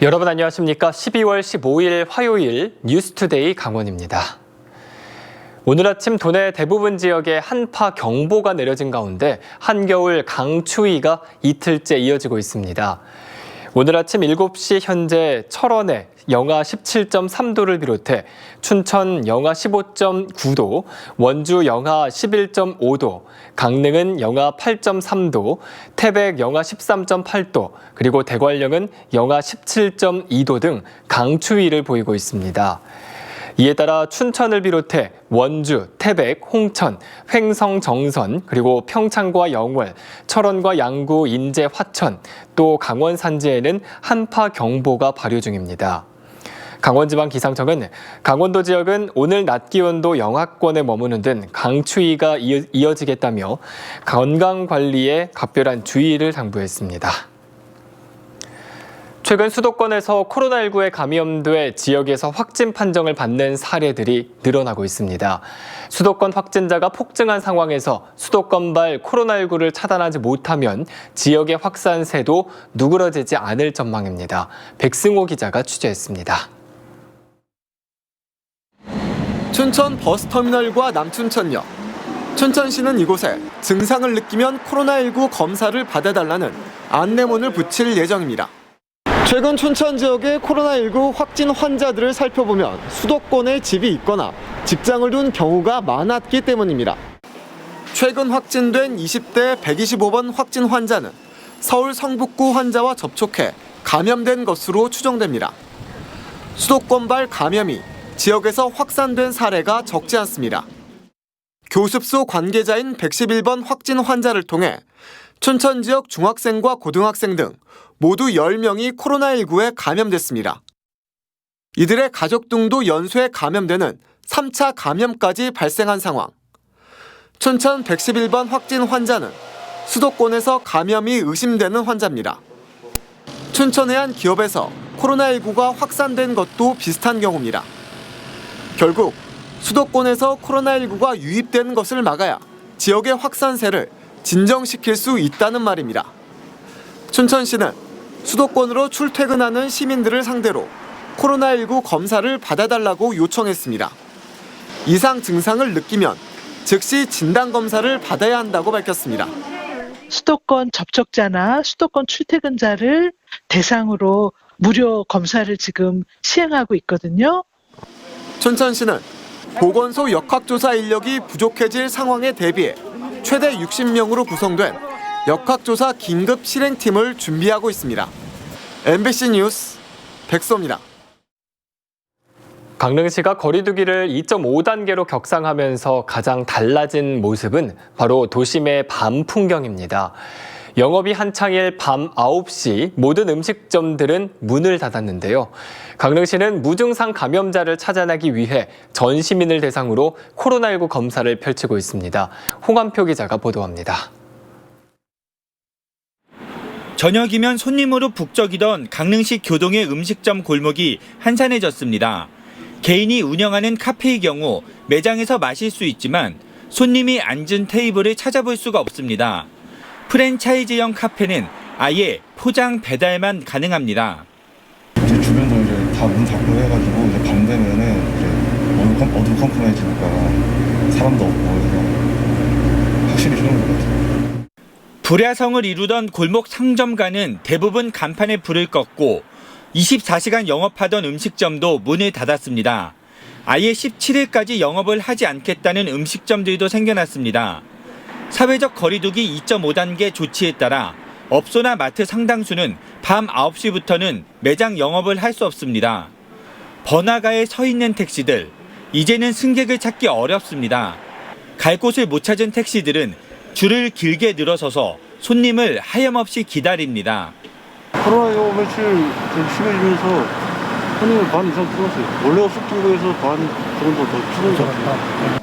여러분 안녕하십니까? 12월 15일 화요일 뉴스투데이 강원입니다. 오늘 아침 도내 대부분 지역에 한파 경보가 내려진 가운데 한겨울 강추위가 이틀째 이어지고 있습니다. 오늘 아침 7시 현재 철원에 영하 17.3도를 비롯해 춘천 영하 15.9도, 원주 영하 11.5도, 강릉은 영하 8.3도, 태백 영하 13.8도, 그리고 대관령은 영하 17.2도 등 강추위를 보이고 있습니다. 이에 따라 춘천을 비롯해 원주, 태백, 홍천, 횡성, 정선, 그리고 평창과 영월, 철원과 양구, 인제, 화천, 또 강원 산지에는 한파 경보가 발효 중입니다. 강원지방기상청은 강원도 지역은 오늘 낮 기온도 영하권에 머무는 등 강추위가 이어지겠다며 건강관리에 각별한 주의를 당부했습니다. 최근 수도권에서 코로나19에 감염돼 지역에서 확진 판정을 받는 사례들이 늘어나고 있습니다. 수도권 확진자가 폭증한 상황에서 수도권발 코로나19를 차단하지 못하면 지역의 확산세도 누그러지지 않을 전망입니다. 백승호 기자가 취재했습니다. 춘천 버스터미널과 남춘천역. 춘천시는 이곳에 증상을 느끼면 코로나19 검사를 받아달라는 안내문을 붙일 예정입니다. 최근 춘천 지역의 코로나19 확진 환자들을 살펴보면 수도권에 집이 있거나 직장을 둔 경우가 많았기 때문입니다. 최근 확진된 20대 125번 확진 환자는 서울 성북구 환자와 접촉해 감염된 것으로 추정됩니다. 수도권발 감염이 지역에서 확산된 사례가 적지 않습니다. 교습소 관계자인 111번 확진 환자를 통해 춘천 지역 중학생과 고등학생 등 모두 10명이 코로나19에 감염됐습니다. 이들의 가족 등도 연쇄 감염되는 3차 감염까지 발생한 상황. 춘천 111번 확진 환자는 수도권에서 감염이 의심되는 환자입니다. 춘천의 한 기업에서 코로나19가 확산된 것도 비슷한 경우입니다. 결국 수도권에서 코로나19가 유입되는 것을 막아야 지역의 확산세를 진정시킬 수 있다는 말입니다. 춘천시는 수도권으로 출퇴근하는 시민들을 상대로 코로나19 검사를 받아달라고 요청했습니다. 이상 증상을 느끼면 즉시 진단검사를 받아야 한다고 밝혔습니다. 수도권 접촉자나 수도권 출퇴근자를 대상으로 무료 검사를 지금 시행하고 있거든요. 춘천시는 보건소 역학조사 인력이 부족해질 상황에 대비해 최대 60명으로 구성된 역학조사 긴급 실행팀을 준비하고 있습니다. MBC 뉴스 백소입니다. 강릉시가 거리두기를 2.5단계로 격상하면서 가장 달라진 모습은 바로 도심의 밤 풍경입니다. 영업이 한창일 밤 9시 모든 음식점들은 문을 닫았는데요. 강릉시는 무증상 감염자를 찾아내기 위해 전 시민을 대상으로 코로나19 검사를 펼치고 있습니다. 홍한표 기자가 보도합니다. 저녁이면 손님으로 북적이던 강릉시 교동의 음식점 골목이 한산해졌습니다. 개인이 운영하는 카페의 경우 매장에서 마실 수 있지만 손님이 앉은 테이블을 찾아볼 수가 없습니다. 프랜차이즈형 카페는 아예 포장 배달만 가능합니다. 이제 주변도 이제 다 문 닫고 해가지고 이제 밤 되면은 이제 어두컴컴해지니까 사람도 없고 그래서 확실히 좋은 것 같아요. 불야성을 이루던 골목 상점가는 대부분 간판에 불을 껐고 24시간 영업하던 음식점도 문을 닫았습니다. 아예 17일까지 영업을 하지 않겠다는 음식점들도 생겨났습니다. 사회적 거리두기 2.5단계 조치에 따라 업소나 마트 상당수는 밤 9시부터는 매장 영업을 할 수 없습니다. 번화가에 서 있는 택시들, 이제는 승객을 찾기 어렵습니다. 갈 곳을 못 찾은 택시들은 줄을 길게 늘어서서 손님을 하염없이 기다립니다. 코로나19 며칠 심해지면서 손님을 반 이상 줄었어요. 원래 없었던 거에서 반 정도 더 줄은 것 같아요.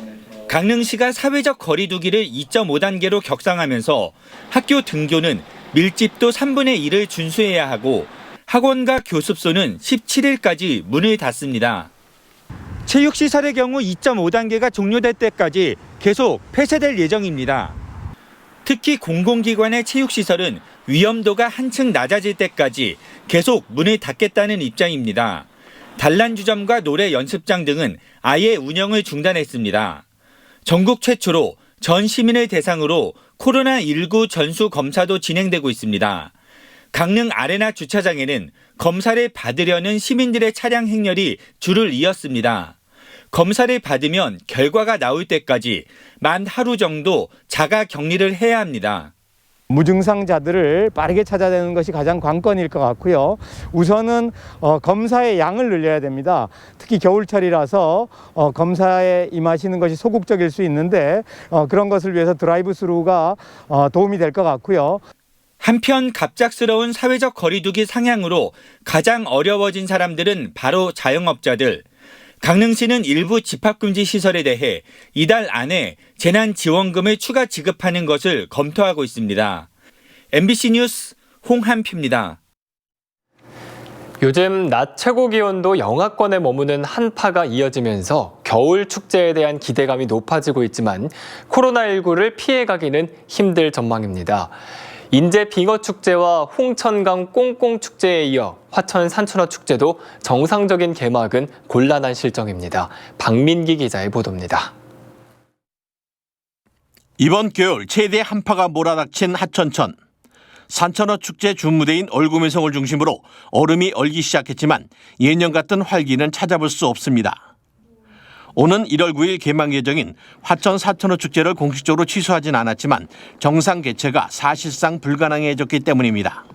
강릉시가 사회적 거리두기를 2.5단계로 격상하면서 학교 등교는 밀집도 3분의 1을 준수해야 하고 학원과 교습소는 17일까지 문을 닫습니다. 체육시설의 경우 2.5단계가 종료될 때까지 계속 폐쇄될 예정입니다. 특히 공공기관의 체육시설은 위험도가 한층 낮아질 때까지 계속 문을 닫겠다는 입장입니다. 단란주점과 노래 연습장 등은 아예 운영을 중단했습니다. 전국 최초로 전 시민을 대상으로 코로나19 전수 검사도 진행되고 있습니다. 강릉 아레나 주차장에는 검사를 받으려는 시민들의 차량 행렬이 줄을 이었습니다. 검사를 받으면 결과가 나올 때까지 만 하루 정도 자가 격리를 해야 합니다. 무증상자들을 빠르게 찾아내는 것이 가장 관건일 것 같고요. 우선은 검사의 양을 늘려야 됩니다. 특히 겨울철이라서 검사에 임하시는 것이 소극적일 수 있는데 그런 것을 위해서 드라이브 스루가 도움이 될 것 같고요. 한편 갑작스러운 사회적 거리두기 상향으로 가장 어려워진 사람들은 바로 자영업자들. 강릉시는 일부 집합금지 시설에 대해 이달 안에 재난지원금을 추가 지급하는 것을 검토하고 있습니다. MBC 뉴스 홍한표입니다. 요즘 낮 최고 기온도 영하권에 머무는 한파가 이어지면서 겨울 축제에 대한 기대감이 높아지고 있지만 코로나19를 피해가기는 힘들 전망입니다. 인제 빙어축제와 홍천강 꽁꽁축제에 이어 화천 산천어 축제도 정상적인 개막은 곤란한 실정입니다. 박민기 기자의 보도입니다. 이번 겨울 최대 한파가 몰아닥친 하천천. 산천어 축제 주무대인 얼구매성을 중심으로 얼음이 얼기 시작했지만 예년 같은 활기는 찾아볼 수 없습니다. 오는 1월 9일 개막 예정인 화천 산천어 축제를 공식적으로 취소하진 않았지만 정상 개최가 사실상 불가능해졌기 때문입니다.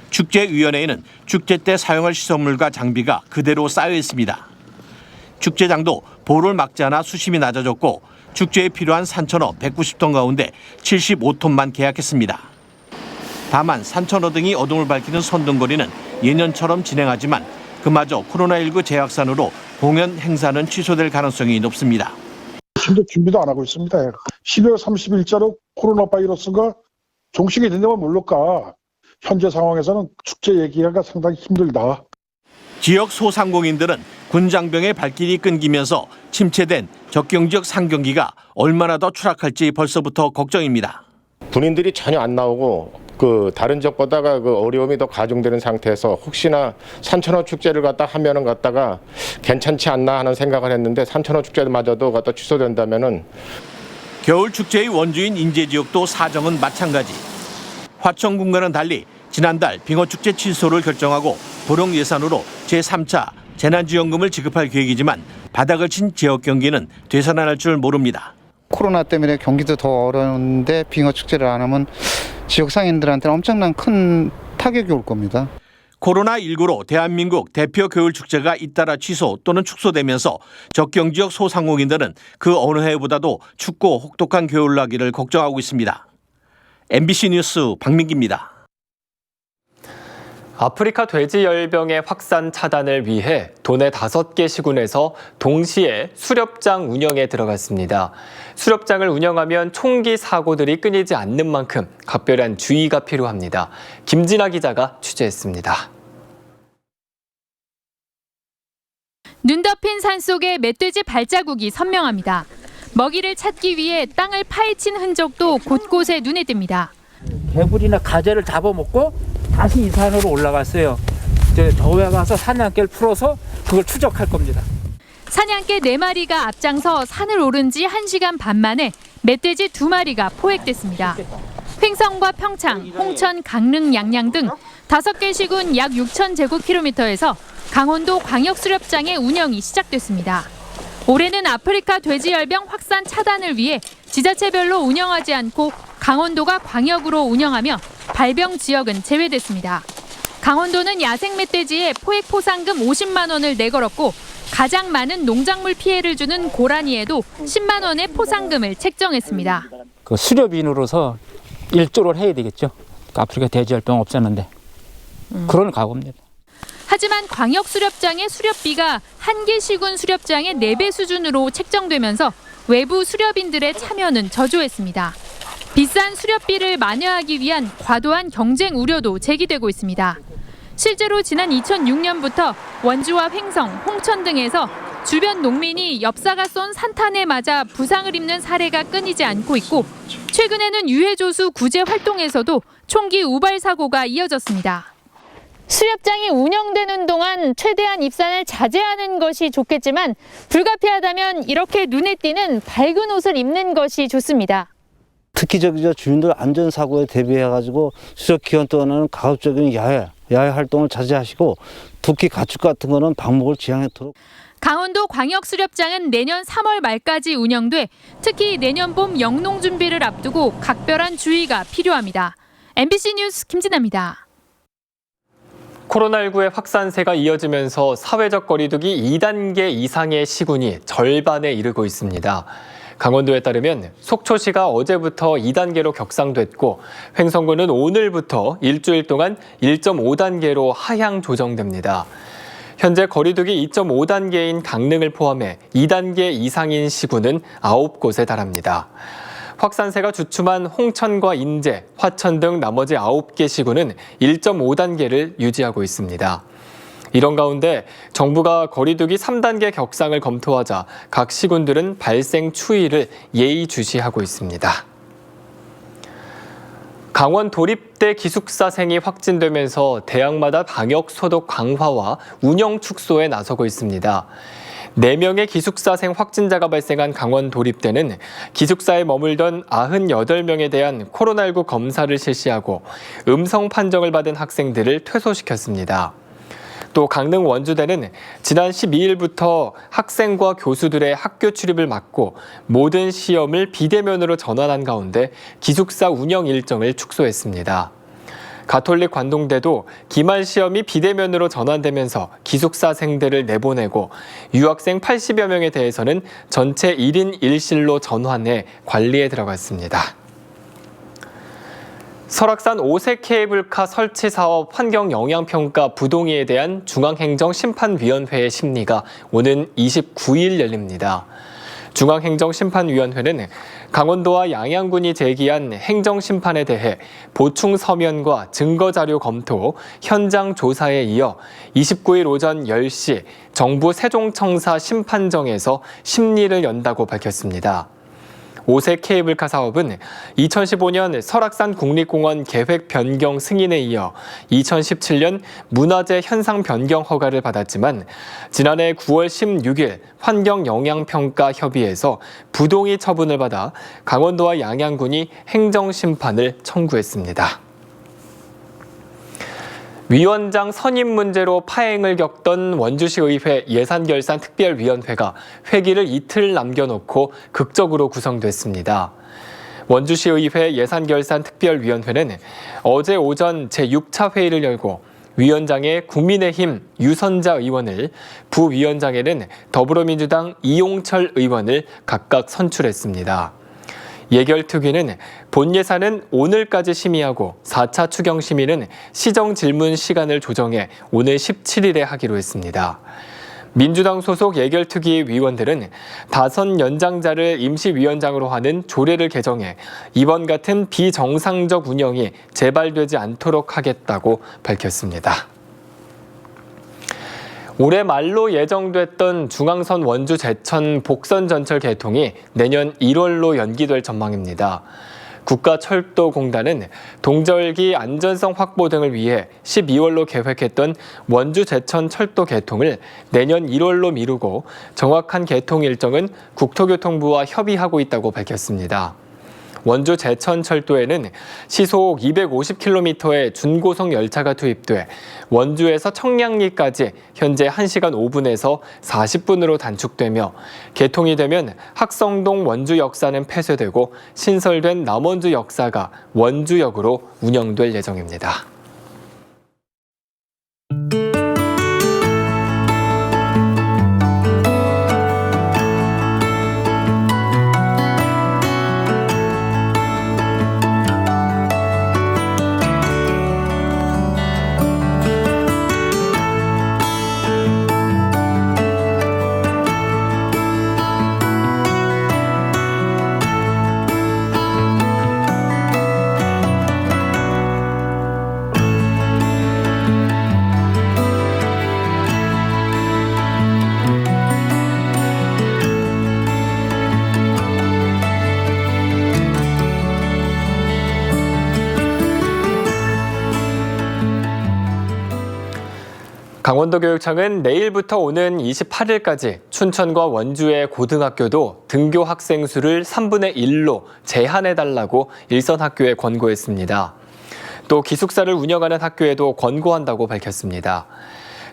축제위원회에는 축제 때 사용할 시설물과 장비가 그대로 쌓여 있습니다. 축제장도 보를 막지 않아 수심이 낮아졌고 축제에 필요한 산천어 190톤 가운데 75톤만 계약했습니다. 다만 산천어 등이 어둠을 밝히는 선등거리는 예년처럼 진행하지만 그마저 코로나19 재확산으로 공연 행사는 취소될 가능성이 높습니다. 준비도 안 하고 있습니다. 12월 30일자로 코로나 바이러스가 종식이 된다면 모를까. 현재 상황에서는 축제 얘기가 상당히 힘들다. 지역 소상공인들은 군장병의 발길이 끊기면서 침체된 적경지역 상경기가 얼마나 더 추락할지 벌써부터 걱정입니다. 군인들이 전혀 안 나오고 다른 지역보다가 어려움이 더 가중되는 상태에서 혹시나 산천어 축제를 하면은 괜찮지 않나 하는 생각을 했는데 산천어 축제마저도 취소된다면은 겨울 축제의 원주인 인제 지역도 사정은 마찬가지. 화천군과는 달리 지난달 빙어축제 취소를 결정하고 보령 예산으로 제3차 재난지원금을 지급할 계획이지만 바닥을 친 지역 경기는 되살아날 줄 모릅니다. 코로나 때문에 경기도 더 어려운데 빙어축제를 안 하면 지역 상인들한테는 엄청난 큰 타격이 올 겁니다. 코로나19로 대한민국 대표 겨울축제가 잇따라 취소 또는 축소되면서 적경지역 소상공인들은 그 어느 해보다도 춥고 혹독한 겨울나기를 걱정하고 있습니다. MBC 뉴스 박민기입니다. 아프리카 돼지열병의 확산 차단을 위해 도내 5개 시군에서 동시에 수렵장 운영에 들어갔습니다. 수렵장을 운영하면 총기 사고들이 끊이지 않는 만큼 각별한 주의가 필요합니다. 김진아 기자가 취재했습니다. 눈 덮인 산속에 멧돼지 발자국이 선명합니다. 먹이를 찾기 위해 땅을 파헤친 흔적도 곳곳에 눈에 띕니다. 개구리나 가재를 잡아먹고 다시 이 산으로 올라갔어요. 이제 저에 가서 사냥개를 풀어서 그걸 추적할 겁니다. 사냥개 4마리가 앞장서 산을 오른 지 1시간 반 만에 멧돼지 2마리가 포획됐습니다. 횡성과 평창, 홍천, 강릉, 양양 등 5개 시군 약 6,000제곱킬로미터에서 강원도 광역수렵장의 운영이 시작됐습니다. 올해는 아프리카 돼지열병 확산 차단을 위해 지자체별로 운영하지 않고 강원도가 광역으로 운영하며 발병 지역은 제외됐습니다. 강원도는 야생 멧돼지에 포획 포상금 50만 원을 내걸었고 가장 많은 농작물 피해를 주는 고라니에도 10만 원의 포상금을 책정했습니다. 수렵인으로서 일조를 해야 되겠죠. 아프리카 돼지열병 없었는데 그런 각오입니다. 하지만 광역수렵장의 수렵비가 한 개 시군 수렵장의 4배 수준으로 책정되면서 외부 수렵인들의 참여는 저조했습니다. 비싼 수렵비를 만회하기 위한 과도한 경쟁 우려도 제기되고 있습니다. 실제로 지난 2006년부터 원주와 횡성, 홍천 등에서 주변 농민이 엽사가 쏜 산탄에 맞아 부상을 입는 사례가 끊이지 않고 있고 최근에는 유해조수 구제 활동에서도 총기 우발 사고가 이어졌습니다. 수렵장이 운영되는 동안 최대한 입산을 자제하는 것이 좋겠지만 불가피하다면 이렇게 눈에 띄는 밝은 옷을 입는 것이 좋습니다. 특히 주민들 안전사고에 대비해가지고 수렵 기간 동안에는 가급적인 야외 활동을 자제하시고 특히 가축 같은 거는 방목을 지향하도록. 강원도 광역수렵장은 내년 3월 말까지 운영돼 특히 내년 봄 영농 준비를 앞두고 각별한 주의가 필요합니다. MBC 뉴스 김진아입니다. 코로나19의 확산세가 이어지면서 사회적 거리두기 2단계 이상의 시군이 절반에 이르고 있습니다. 강원도에 따르면 속초시가 어제부터 2단계로 격상됐고 횡성군은 오늘부터 일주일 동안 1.5단계로 하향 조정됩니다. 현재 거리두기 2.5단계인 강릉을 포함해 2단계 이상인 시군은 9곳에 달합니다. 확산세가 주춤한 홍천과 인제, 화천 등 나머지 9개 시군은 1.5단계를 유지하고 있습니다. 이런 가운데 정부가 거리두기 3단계 격상을 검토하자 각 시군들은 발생 추이를 예의주시하고 있습니다. 강원 도립대 기숙사생이 확진되면서 대학마다 방역 소독 강화와 운영 축소에 나서고 있습니다. 4명의 기숙사생 확진자가 발생한 강원 도립대는 기숙사에 머물던 98명에 대한 코로나19 검사를 실시하고 음성 판정을 받은 학생들을 퇴소시켰습니다. 또 강릉 원주대는 지난 12일부터 학생과 교수들의 학교 출입을 막고 모든 시험을 비대면으로 전환한 가운데 기숙사 운영 일정을 축소했습니다. 가톨릭 관동대도 기말 시험이 비대면으로 전환되면서 기숙사생들을 내보내고 유학생 80여 명에 대해서는 전체 1인 1실로 전환해 관리에 들어갔습니다. 설악산 오색 케이블카 설치 사업 환경 영향평가 부동의에 대한 중앙행정심판위원회의 심리가 오는 29일 열립니다. 중앙행정심판위원회는 강원도와 양양군이 제기한 행정심판에 대해 보충 서면과 증거자료 검토, 현장 조사에 이어 29일 오전 10시 정부 세종청사 심판정에서 심리를 연다고 밝혔습니다. 오색 케이블카 사업은 2015년 설악산 국립공원 계획 변경 승인에 이어 2017년 문화재 현상 변경 허가를 받았지만 지난해 9월 16일 환경영향평가협의회에서 부동의 처분을 받아 강원도와 양양군이 행정심판을 청구했습니다. 위원장 선임 문제로 파행을 겪던 원주시 의회 예산결산특별위원회가 회기를 이틀 남겨놓고 극적으로 구성됐습니다. 원주시 의회 예산결산특별위원회는 어제 오전 제6차 회의를 열고 위원장에 국민의힘 유선자 의원을, 부위원장에는 더불어민주당 이용철 의원을 각각 선출했습니다. 예결특위는 본 예산은 오늘까지 심의하고 4차 추경 심의는 시정 질문 시간을 조정해 오늘 17일에 하기로 했습니다. 민주당 소속 예결특위 위원들은 다선 연장자를 임시위원장으로 하는 조례를 개정해 이번 같은 비정상적 운영이 재발되지 않도록 하겠다고 밝혔습니다. 올해 말로 예정됐던 중앙선 원주 제천 복선 전철 개통이 내년 1월로 연기될 전망입니다. 국가철도공단은 동절기 안전성 확보 등을 위해 12월로 계획했던 원주 제천 철도 개통을 내년 1월로 미루고 정확한 개통 일정은 국토교통부와 협의하고 있다고 밝혔습니다. 원주 제천철도에는 시속 250km의 준고속 열차가 투입돼 원주에서 청량리까지 현재 1시간 5분에서 40분으로 단축되며 개통이 되면 학성동 원주 역사는 폐쇄되고 신설된 남원주 역사가 원주역으로 운영될 예정입니다. 강원도 교육청은 내일부터 오는 28일까지 춘천과 원주의 고등학교도 등교 학생 수를 3분의 1로 제한해달라고 일선 학교에 권고했습니다. 또 기숙사를 운영하는 학교에도 권고한다고 밝혔습니다.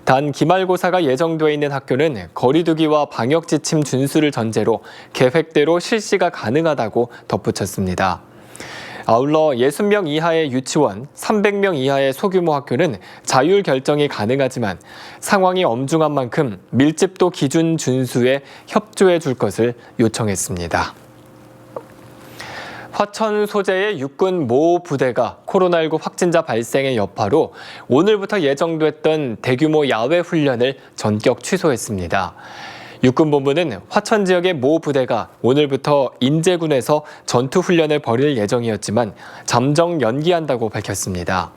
단 기말고사가 예정돼 있는 학교는 거리두기와 방역지침 준수를 전제로 계획대로 실시가 가능하다고 덧붙였습니다. 아울러 60명 이하의 유치원, 300명 이하의 소규모 학교는 자율 결정이 가능하지만 상황이 엄중한 만큼 밀집도 기준 준수에 협조해 줄 것을 요청했습니다. 화천 소재의 육군 모 부대가 코로나19 확진자 발생의 여파로 오늘부터 예정됐던 대규모 야외 훈련을 전격 취소했습니다. 육군본부는 화천 지역의 모 부대가 오늘부터 인제군에서 전투훈련을 벌일 예정이었지만 잠정 연기한다고 밝혔습니다.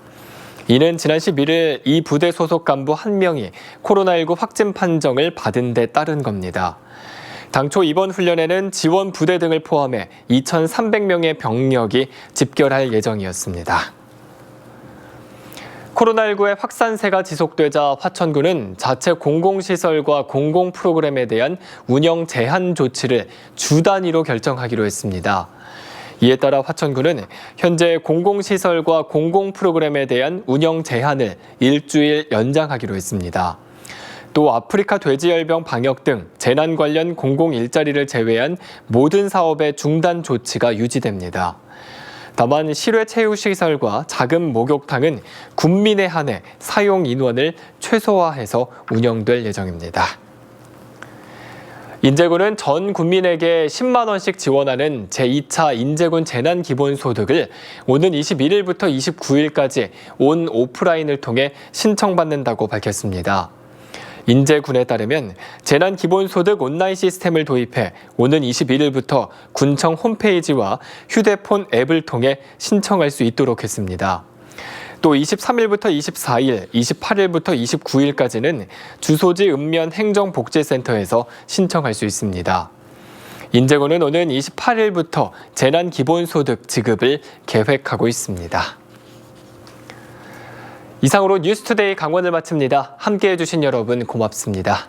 이는 지난 11일 이 부대 소속 간부 1명이 코로나19 확진 판정을 받은 데 따른 겁니다. 당초 이번 훈련에는 지원 부대 등을 포함해 2,300명의 병력이 집결할 예정이었습니다. 코로나19의 확산세가 지속되자 화천군은 자체 공공시설과 공공프로그램에 대한 운영 제한 조치를 주 단위로 결정하기로 했습니다. 이에 따라 화천군은 현재 공공시설과 공공프로그램에 대한 운영 제한을 일주일 연장하기로 했습니다. 또 아프리카 돼지열병 방역 등 재난 관련 공공일자리를 제외한 모든 사업의 중단 조치가 유지됩니다. 다만 실외체육시설과 작은 목욕탕은 군민에 한해 사용 인원을 최소화해서 운영될 예정입니다. 인제군은 전 국민에게 10만 원씩 지원하는 제2차 인제군 재난기본소득을 오는 21일부터 29일까지 온 오프라인을 통해 신청받는다고 밝혔습니다. 인제군에 따르면 재난기본소득 온라인 시스템을 도입해 오는 21일부터 군청 홈페이지와 휴대폰 앱을 통해 신청할 수 있도록 했습니다. 또 23일부터 24일, 28일부터 29일까지는 주소지 읍면 행정복지센터에서 신청할 수 있습니다. 인제군은 오는 28일부터 재난기본소득 지급을 계획하고 있습니다. 이상으로 뉴스투데이 강원을 마칩니다. 함께해 주신 여러분 고맙습니다.